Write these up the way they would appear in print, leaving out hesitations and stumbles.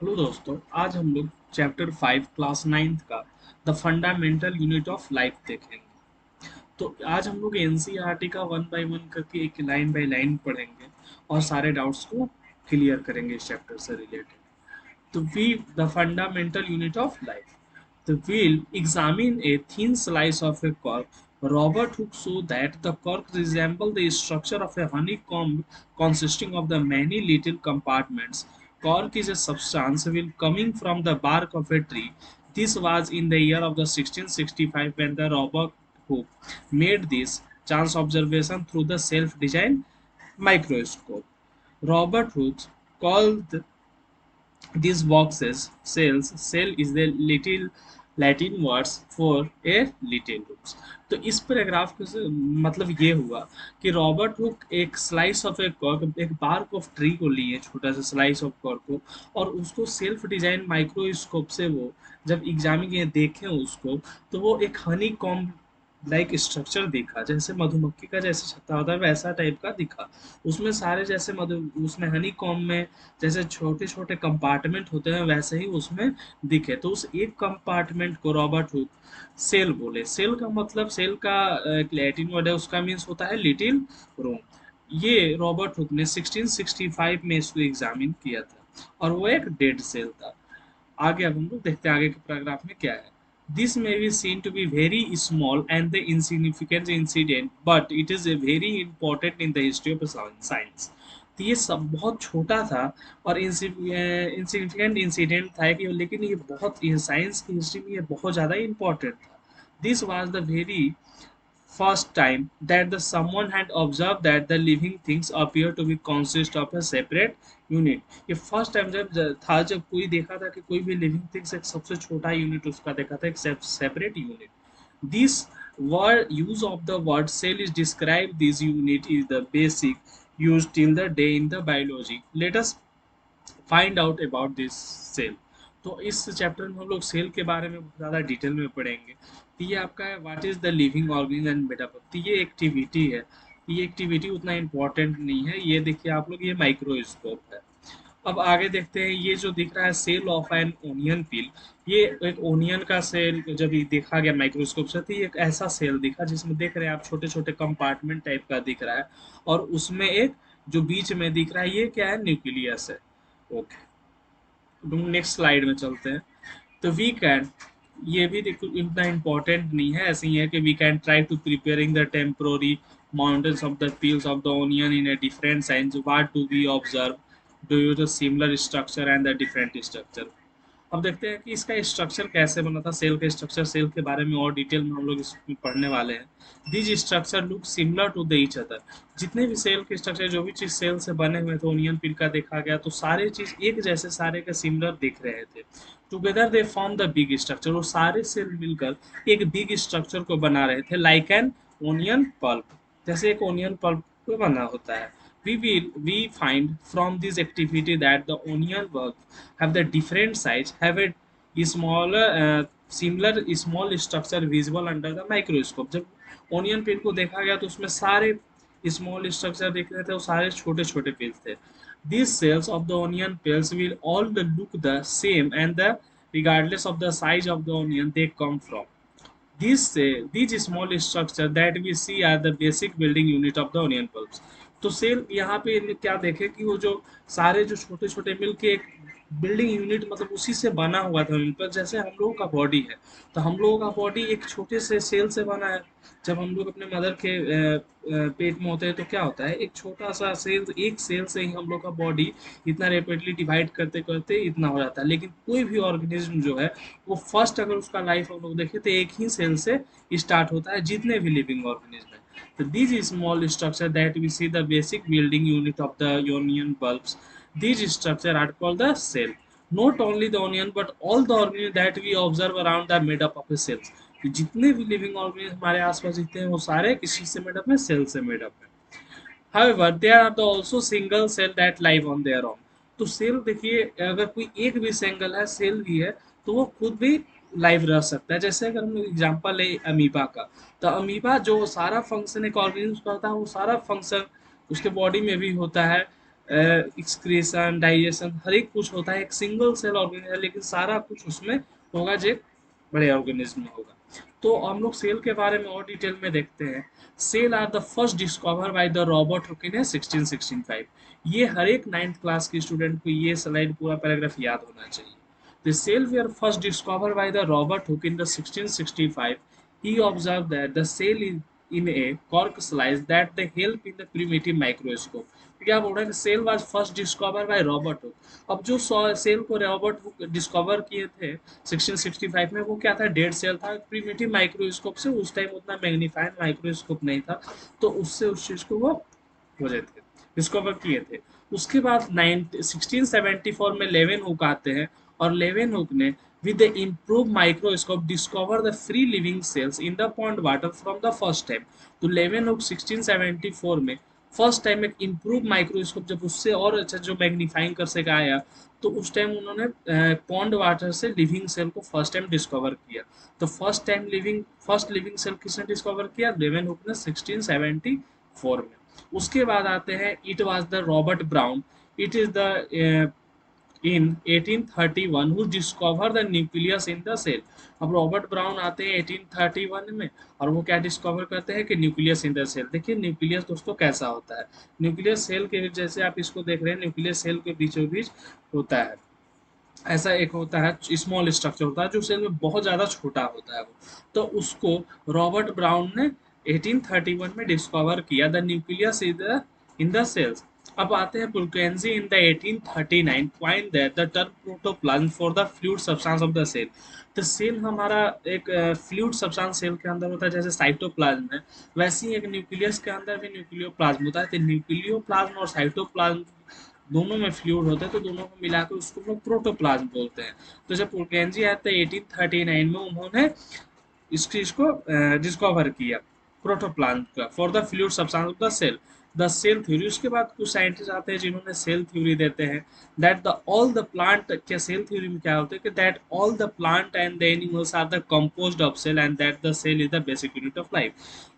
Hello दोस्तों, आज हम लोग चैप्टर 5 क्लास 9th का the fundamental unit of life देखेंगे। तो आज हम लोग एनसीईआरटी का वन बाय वन करके एक लाइन बाय लाइन पढ़ेंगे और सारे डाउट्स को क्लियर करेंगे इस चैप्टर से रिलेटेड। तो we the fundamental unit of life, the wheel examine a thin slice of a cork. Robert Hooke showed that the cork resembled the structure of a honeycomb consisting of the many little compartments. Cork is a substance will coming from the bark of a tree. This was in the year of the 1665 when the Robert Hooke made this chance observation through the self-designed microscope. Robert Hooke called these boxes cells, cell is the little latin words for a little rooms। तो इस paragraph को मतलब ये हुआ कि Robert Hooke एक slice of A cork, एक bark of tree को लिए, छोटा सा स्लाइस ऑफ कॉर्क को, और उसको सेल्फ डिजाइन माइक्रोस्कोप से वो जब एग्जामिन किए, देखे उसको, तो वो एक हनी कॉम्ब लाइक स्ट्रक्चर दिखा, जैसे मधुमक्खी का जैसे छत्ता होता है वैसा टाइप का दिखा। उसमें सारे जैसे मधु उसमें हनी कॉम्ब में जैसे छोटे छोटे कंपार्टमेंट होते हैं वैसे ही उसमें दिखे। तो उस एक कंपार्टमेंट को रॉबर्ट हुक सेल बोले। सेल का मतलब, सेल का एक लैटिन वर्ड है, उसका मीन्स होता है लिटिल रूम। ये रॉबर्ट हुक ने 1665 में इसको एग्जामिन किया था और वो एक डेड सेल था। आगे अब हम लोग देखते हैं आगे के पैराग्राफ में क्या है। This may be seen to be very small and the insignificant incident but it is a very important in the history of science. तो ये सब बहुत छोटा था और इंसिग्निफिकेंट इंसिडेंट था कि, लेकिन ये बहुत साइंस की हिस्ट्री में ये बहुत ज़्यादा इंपॉर्टेंट था। This was the very first time that the someone had observed that the living things appear to be consist of a separate unit। ये फर्स्ट टाइम था जब कोई देखा था कि कोई भी लिविंग थिंग्स एक सबसे छोटा यूनिट उसका देखा था, एक separate unit. This word use of the word cell is describe this unit is the basic used till the day in the biology। Let us find out about this cell. तो इस chapter में हम लोग cell के बारे में ज़्यादा detail में पढ़ेंगे। तो ये आपका है what is the living organism and metabolism. तो ये एक्टिविटी है, ये एक्टिविटी उतना इम्पोर्टेंट नहीं है। ये देखिए आप लोग, ये माइक्रोस्कोप है। अब आगे देखते हैं, ये जो दिख रहा है सेल ऑफ एन ओनियन पील, ये एक ओनियन का सेल जब ये देखा गया माइक्रोस्कोप से, तो ये एक ऐसा सेल दिखा जिसमें देख रहे हैं आप छोटे छोटे कंपार्टमेंट टाइप का दिख रहा है, और उसमें एक जो बीच में दिख रहा है ये क्या है, न्यूक्लियस है। ओके, नेक्स्ट स्लाइड में चलते हैं। तो वी कैन, ये भी देखो इतना इम्पोर्टेंट नहीं है, ऐसे ही है कि we can try to preparing the temporary mountains of the peels of the onion in a different science। What do we observe? Do you the similar structure and the different structure? अब देखते हैं कि इसका structure कैसे बना था, cell का structure, cell के बारे में और डिटेल में हम लोग इसमें पढ़ने वाले हैं। These structure look similar to the each other. जितने भी सेल के स्ट्रक्चर, जो भी चीज़ सेल से बने हुए थे, ओनियन पिल का देखा गया, तो सारे चीज़ एक जैसे, सारे के सिमिलर दिख रहे थे। Together they form the big structure. वो सारे सेल मिलकर एक बिग स्ट्रक्चर को बना रहे थे, लाइक एन ओनियन पल्प, जैसे एक ओनियन पल्प को बना होता है। We find from this activity that the onion bulbs have the different size, have a smaller similar small structure visible under the microscope। जब ओनियन पेल को देखा गया तो उसमें सारे स्मॉल स्ट्रक्चर दिख रहे थे, वो सारे छोटे छोटे पेल्स थे। These cells of the onion peels will all look the same and the regardless of the size of the onion they come from। These small structure that we see are the basic building unit of the onion bulbs। तो cell यहाँ पे क्या देखे कि वो जो सारे जो छोटे छोटे मिल के एक बिल्डिंग यूनिट, मतलब उसी से बना हुआ था मिल पर। जैसे हम लोगों का बॉडी है, तो हम लोगों का बॉडी एक छोटे से सेल से बना है। जब हम लोग अपने मदर के पेट में होते हैं तो क्या होता है, एक छोटा सा सेल, एक सेल से ही हम लोग का बॉडी इतना रेपिडली डिवाइड करते करते इतना हो जाता है। लेकिन कोई भी ऑर्गेनिज्म जो है, वो फर्स्ट अगर उसका लाइफ हम लोग देखें तो एक ही सेल से स्टार्ट होता है, जितने भी लिविंग ऑर्गेनिज्म है। तो these small structure that we see the basic building unit of the onion bulbs, these structure are called the cell। not only the onion but all the organisms that we observe around are made up of a cells। कि जितने भी living organism हमारे आसपास दिखते हैं वो सारे किसी से मेड अप है, सेल से मेड अप है। However, there are the also single cell that live on their own। तो सेल देखिए, अगर कोई एक भी सिंगल है, सेल भी है, तो वो खुद भी लाइव रह सकता है। जैसे अगर हम एग्जांपल ले अमीबा का, तो अमीबा जो सारा फंक्शन एक ऑर्गेनिज्म करता है, वो सारा फंक्शन उसके बॉडी में भी होता है। एक्सक्रीशन, डाइजेशन, हर एक कुछ होता है एक सिंगल सेल ऑर्गेनिज्म है, लेकिन सारा कुछ उसमें होगा जो एक बड़े ऑर्गेनिज्म में होगा। तो हम लोग सेल के बारे में और डिटेल में देखते हैं। Cell are the first discover by the Robert Hooke इन 1665। ये हर एक 9th क्लास के स्टूडेंट को ये स्लाइड पूरा पैराग्राफ याद होना चाहिए। The cell were first discovered by the Robert Hooke in the 1665. He observed that the cell is in a cork slice that they help in the primitive microscope. तो क्या बोल रहा है कि cell was first discover by Robert Hooke. अब जो cell को Robert Hooke discover किए थे 1665 में, वो क्या था, डेड सेल था प्रिमिटिव माइक्रोस्कोप से। उस टाइम उतना मैग्नीफाइंग माइक्रोस्कोप नहीं था, तो उससे उस चीज को वो हो जाते थे, डिस्कवर किए थे। उसके बाद 1674 में लेवेन हुक आते हैं, और लेवेन हुक ने with the improved microscope discover the free living cells in the pond water from the first time। तो लेवेन हुक 1674 में फर्स्ट टाइम एक इम्प्रूव माइक्रोस्कोप, जब उससे और अच्छा जो मैग्नीफाइंग कर सका आया, तो उस टाइम उन्होंने पॉन्ड वाटर से लिविंग सेल को फर्स्ट टाइम डिस्कवर किया। तो फर्स्ट लिविंग सेल किसने डिस्कवर किया? लेवेन हुक ने 1674 में। उसके बाद आते हैं, it was the Robert Brown. It is the in 1831 who discover the nucleus in the cell. अब रॉबर्ट ब्राउन आते हैं 1831 में, और वो क्या डिस्कवर करते हैं कि न्यूक्लियस इन द सेल। देखिए न्यूक्लियस दोस्तों कैसा होता है। न्यूक्लियस सेल के जैसे आप इसको देख रहे हैं, न्यूक्लियस सेल के बीचों बीच होता है, ऐसा एक होता है स्मॉल स्ट्रक्चर होता है जो सेल में बहुत ज़्यादा छोटा होता है वो। तो उसको रॉबर्ट ब्राउन ने 1831 में डिस्कवर किया, the nucleus in the cells. अब आते हैं Purkinje in the 1839 point that the term protoplasm for the fluid substance of the cell. तो सेल हमारा एक फ्लूइड सब्सटेंस सेल के अंदर होता है, जैसे साइटोप्लाज्म है, वैसे ही एक न्यूक्लियस के अंदर भी न्यूक्लियोप्लाज्म होता है। तो न्यूक्लियोप्लाज्म और साइटोप्लाज्म दोनों में फ्लूइड होते हैं, तो दोनों को मिलाकर उसको हम लोग प्रोटोप्लाज्म बोलते हैं। तो जब पुलकेंजी आए थे 1839 में, उन्होंने इस चीज को डिस्कवर किया, प्रोटोप्लाज्म का, for the fluid substance of the cell, the cell theory. उसके बाद कुछ साइंटिस्ट आते हैं जिन्होंने सेल थ्योरी देते हैं, that the all the plant, क्या सेल थ्योरी में क्या होता है कि that all the plant and the animals are the composed of cell and that the cell is the basic unit of life.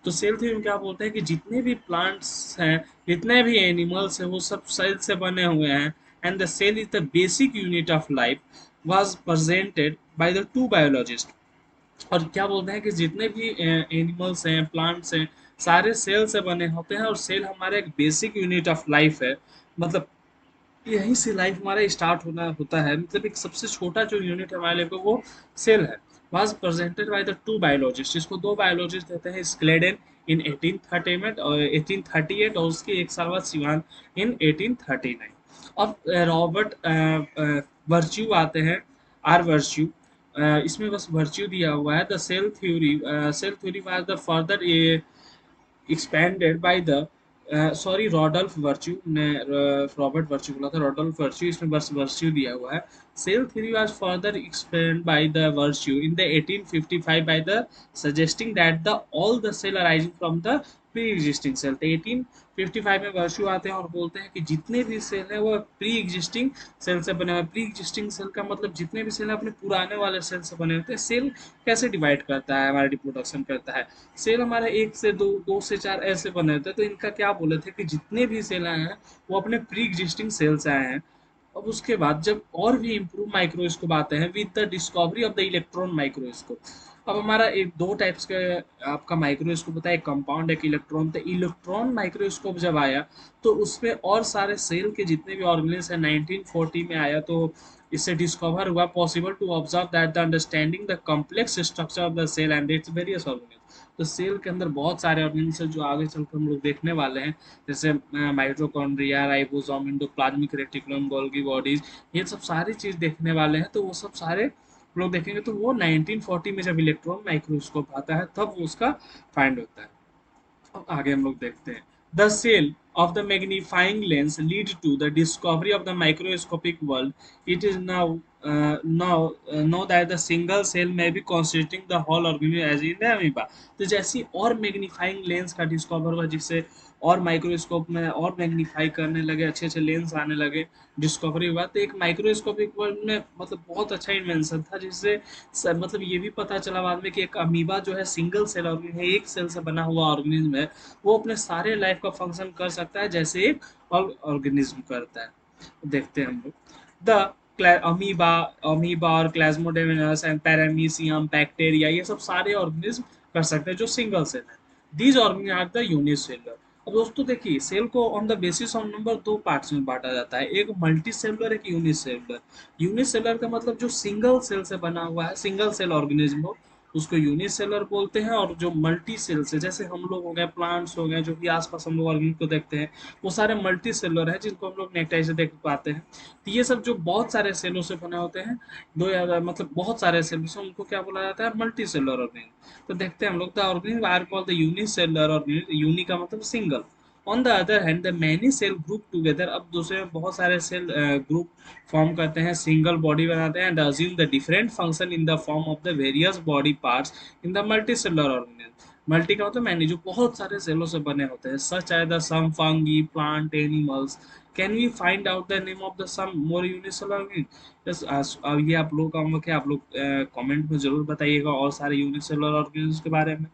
तो cell theory में क्या बोलते हैं कि जितने भी प्लांट्स हैं, जितने भी एनिमल्स हैं, वो सब सेल से बने हुए हैं, and the cell is the basic unit of life was presented by the two biologists। और क्या बोलते हैं कि जितने भी एनिमल्स हैं, प्लांट्स हैं, सारे सेल से बने होते हैं, और सेल हमारा एक बेसिक यूनिट ऑफ लाइफ है। मतलब यहीं से लाइफ हमारा स्टार्ट होना होता है, मतलब एक सबसे छोटा जो यूनिट हमारे लाइफ का वो सेल है। Was presented by the two biologist. इसको दो बायोलॉजिस्ट देते हैं, स्क्लेडन इन 1838 और 1838, और उसके एक साल बाद सिवान इन 1839। अब रॉबर्ट वर्च्यू आते हैं, आर वर्च्यू। इसमें बस वर्च्यू दिया हुआ है। The cell theory was the further expanded by the sorry Rudolf Virchow ने रॉबर्ट वर्च्यू बोला था, रॉडल्फ वर्च्यू, इसमें बस वर्च्यू दिया हुआ है। Cell theory was further expand by the Virchow in the 1855 by the suggesting that the all the cell arising from the pre existing cell. तो 1855 में वर्च्यू आते हैं और बोलते हैं कि जितने भी सेल है वो प्री एग्जिस्टिंग सेल से बने हुए। प्री एग्जिस्टिंग सेल का मतलब जितने भी सेल अपने पुराने वाले सेल से बने होते हैं। सेल कैसे डिवाइड करता है, हमारा रिप्रोडक्शन करता है। सेल हमारे एक से दो, दो से चार ऐसे बने होते हैं। तो इनका क्या बोले थे कि जितने भी सेल आए हैं वो अपने प्री एग्जिस्टिंग सेल से आए हैं। अब उसके बाद जब और भी इम्प्रूव माइक्रोस्कोप आते हैं with the discovery of the electron microscope. अब हमारा एक दो टाइप्स का आपका माइक्रोस्कोप होता है, एक कंपाउंड, एक इलेक्ट्रॉन। तो इलेक्ट्रॉन माइक्रोस्कोप जब आया, तो उसमें और सारे सेल के जितने भी ऑर्गेनिल्स हैं 1940 में आया, तो इससे डिस्कवर हुआ possible to observe that the understanding the complex structure of the cell and its various organelles. तो सेल के अंदर बहुत सारे ऑर्गेनिल्स हैं जो आगे चलकर हम लोग देखने वाले हैं, जैसे mitochondria, ribosome, endoplasmic reticulum, Golgi bodies, ये सब सारी चीज देखने वाले हैं। तो वो सब सारे लोग देखेंगे। तो वो 1940 में जब इलेक्ट्रॉन माइक्रोस्कोप आता है तब वो उसका फाइंड होता है। अब आगे हम लोग देखते हैं, the cell of the magnifying lens lead to the discovery of the microscopic world। It is now know that the single cell may be constituting the whole organism as in the amoeba. तो जैसी और magnifying lens का discover हुआ, जिससे और microscope में और magnify करने लगे, अच्छे अच्छे लेंस आने लगे, डिस्कवरी हुआ, तो एक माइक्रोस्कोपिक वर्ल्ड में मतलब बहुत अच्छा इन्वेंशन था, जिससे मतलब ये भी पता चला बाद में कि एक अमीबा जो है सिंगल सेल ऑर्गेनिज्म है, एक सेल से बना हुआ ऑर्गेनिज्म है, वो अपने सारे लाइफ का फंक्शन कर सकता है जैसे एक ऑर्गेनिज्म करता है। देखते हैं हम लोग द अमीबा अमीबा और क्लाज्मोडेमिनस एंड पैरामीशियम बैक्टीरिया, ये सब सारे ऑर्गेनिज्म कर सकते हैं जो सिंगल सेल है। These organism are the unicellular. अब दोस्तों देखिए, सेल को on the basis of number दो पार्ट्स में बांटा जाता है, एक मल्टी सेलुलर, एक यूनिसेलुलर। यूनिसेलुलर का मतलब जो सिंगल सेल से बना हुआ है, सिंगल सेल ऑर्गेनिज्म हो, उसको यूनिसेलुलर बोलते हैं। और जो मल्टी सेल से, जैसे हम लोग हो गए, प्लांट्स हो गए, जो भी आसपास हम लोग ऑर्गेनिज्म को देखते हैं, वो सारे मल्टी सेलुलर है, जिनको हम लोग नेक्टाई से देख पाते हैं। तो ये सब जो बहुत सारे सेलों से बने होते हैं, दो या मतलब बहुत सारे सेल से, उनको क्या बोला जाता है? Multicellular organism. तो देखते हैं हम लोग, the organism are called the unicellular organism. Uni का मतलब single. On the other hand the many cell group together, अब दूसरे में बहुत सारे सेल ग्रुप फॉर्म करते हैं, सिंगल बॉडी बनाते हैं, and assume the different function in the form of the various body parts in the multi cellular organism. Multi का मतलब मैनी, जो बहुत सारे सेलों से बने होते हैं, such as the some fungi, plant, animals. Can we find out the name of the some more unicellular organism? Yes, अब ये आप लोगों का होमवर्क है, आप लोग कमेंट में जरूर बताइएगा और सारे यूनिसेलुलर ऑर्गेनिज्म के बारे में।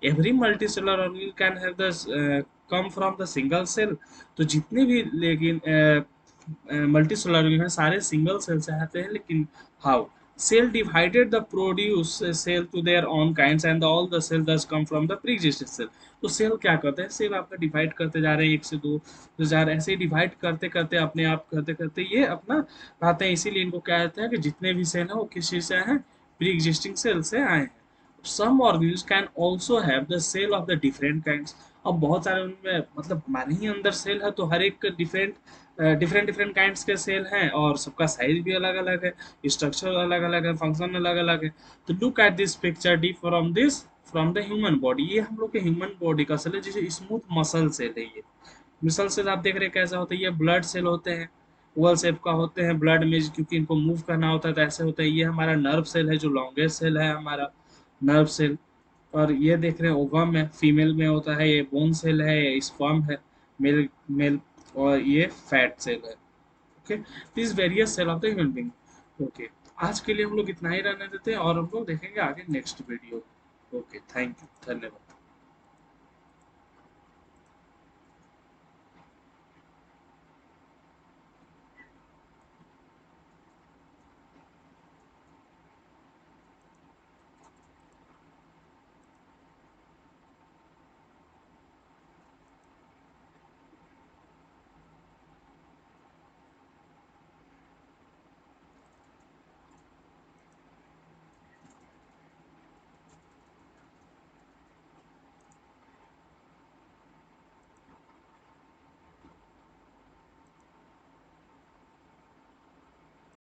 Every multicellular organism can have the come from the single cell. तो जितने भी लेकिन मल्टी सेलुलर ऑर्गेनिज्म सारे सिंगल सेल से आते हैं, लेकिन how? Cell divided the produce cell to their own kinds and all the cell thus come from the pre existing cell. तो सेल क्या करते हैं? सेल आपका डिवाइड करते जा रहे हैं, एक से दो, दो चार, ऐसे ही डिवाइड करते करते अपने आप करते करते ये अपना रहते हैं। इसीलिए इनको क्या कहते हैं कि जितने भी सेल हैं वो किस चीज से आए हैं? प्री एग्जिस्टिंग सेल से आए हैं। Some organism can also have the cell of the different kinds. अब बहुत सारे उनमें मतलब माने ही अंदर सेल है, तो हर एक डिफरेंट डिफरेंट डिफरेंट काइंड्स के सेल हैं, और सबका साइज भी अलग अलग है, स्ट्रक्चर अलग अलग है, फंक्शन अलग अलग है। तो look at this picture D from this, from the human body. ये हम लोग के ह्यूमन बॉडी का सेल है, जिसे स्मूथ मसल सेल है। ये मसल सेल आप देख रहे हैं कैसा होता है? ये ब्लड सेल होते हैं, ओवल शेप का होते हैं ब्लड में, क्योंकि इनको मूव करना होता है तो ऐसे होता है। ये हमारा नर्व सेल है, जो लॉन्गेस्ट सेल है हमारा, नर्व सेल। और ये देख रहे हैं ओवम है, फीमेल में होता है, ये बोन सेल है, ये स्पर्म है, मेल मेल। और ये फैट सेल है। Okay, this various cell of the human being. Okay, आज के लिए हम लोग इतना ही रहने देते हैं, और हम लोग देखेंगे आगे next video. Okay, thank you, धन्यवाद।